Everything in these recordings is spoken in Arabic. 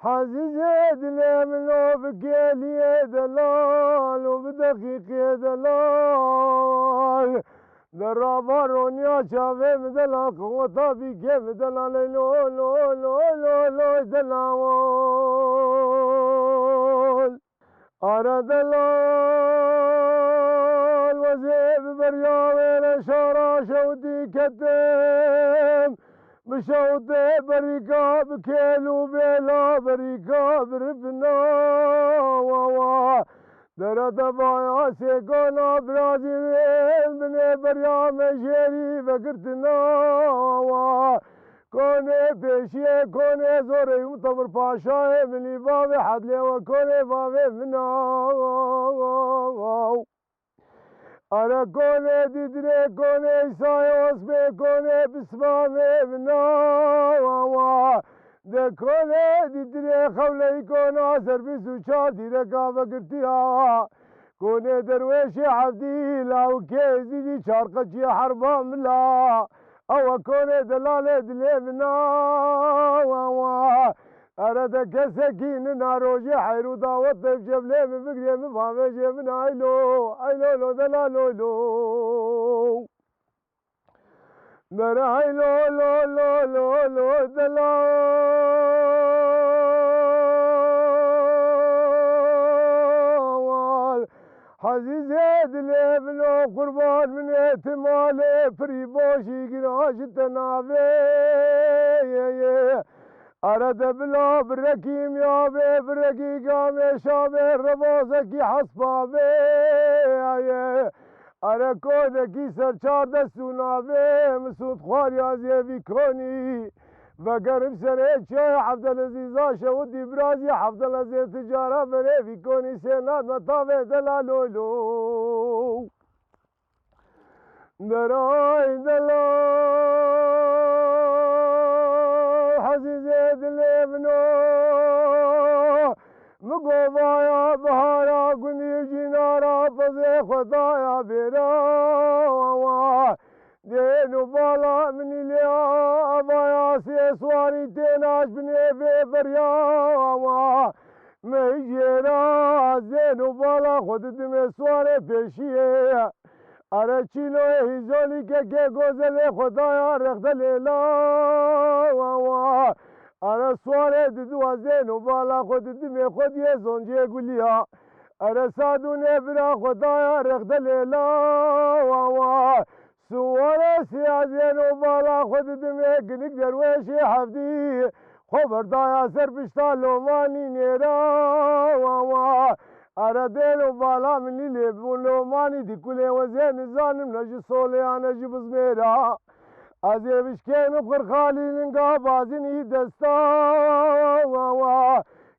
حزيزي دلي منو بكيلي دلال وبدقيقي دلال درابارون يا شافي مدلال قوتا بيكي مدلال لو لو لو لو لو دلال أرى دلال وزيب برياوين شارع شودي كتم بشوطي بريكا بكيلو بيلا بريكا بربنا ووا درد بايا سيكونا برازيل بني بريا مجيري فكرتنا ووا كوني بيشي كوني زوري مطبر باشاي مني بابي حدلي وكوني بابي منا أنا كوني ديدري كوني ساي وصبي كوني بسمامي منا ده كوني ديدري خولي كونا سربي سوشا ديركا فكرتيها كوني درويشي عبدي لاو كيزي دي شارقتي حربا ملا أو كوني دلالي دلي منا أرد كسكين ناروجي حيرو داوت جبلي من فكري من فامي من عيلو عيلو لو دلالو لو در عيلو لو لو لو لو دلال حزيزي دلي بلو قربان من احتمالي فريبوشي قراش التنافي أرد بلا بركيم يا بي بركي قامي شابي ربوزكي حصبا بي أرى كونكي سرچار دستونا بي مسود خوار يا زيبي كوني وقرب سريت شاي حفظ العزيزة شودي برازي حفظ العزيز تجارة بريفي كوني سينات مطافي دلالولو دراي دلال حزيزي دلي منو مقوضايا بهارا قندي جنارا فزي خطايا بيرا دينو بالا من اليا ضايا سيسواري تيناش بني في بريا ميجينا زينو بالا خود دمي سواري بيشيه أرى چيلو هزولي كي غوزلي خدايا رخت ليلا أرى سواري ددوا زينو بالا خود دمي خود يزونجي قوليا أرى سادوني برا خدايا رخت ليلا سواري سيا زينو بالا خود دمي قنق درويشي حفدي خبر دايا سر بشتالو ماني نيرا أرى ديلو بالا من اللي بولو ماني دي كله وزين زانم نجي صولي أنا جي بزميرا أزي بشكين بخر خالي لنقا بازيني دستا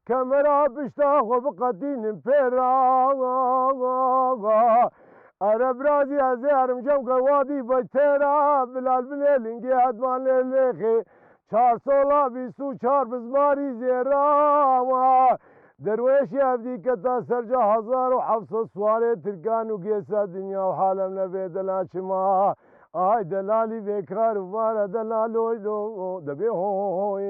كاميرا بشتا وبقدين مبيرا أرى برازي أزي أرمجم قوادي بجتيرا بلال بليل لنقي عدوان لليخي چار سولا بيسو چار بزماري زيرا درويش يبدي كتا سرجا 1700 سواري تركان وقيسا دنيا وحالم نبي دلاشما آي دلالي بكار وبارا دلالو دبي هوي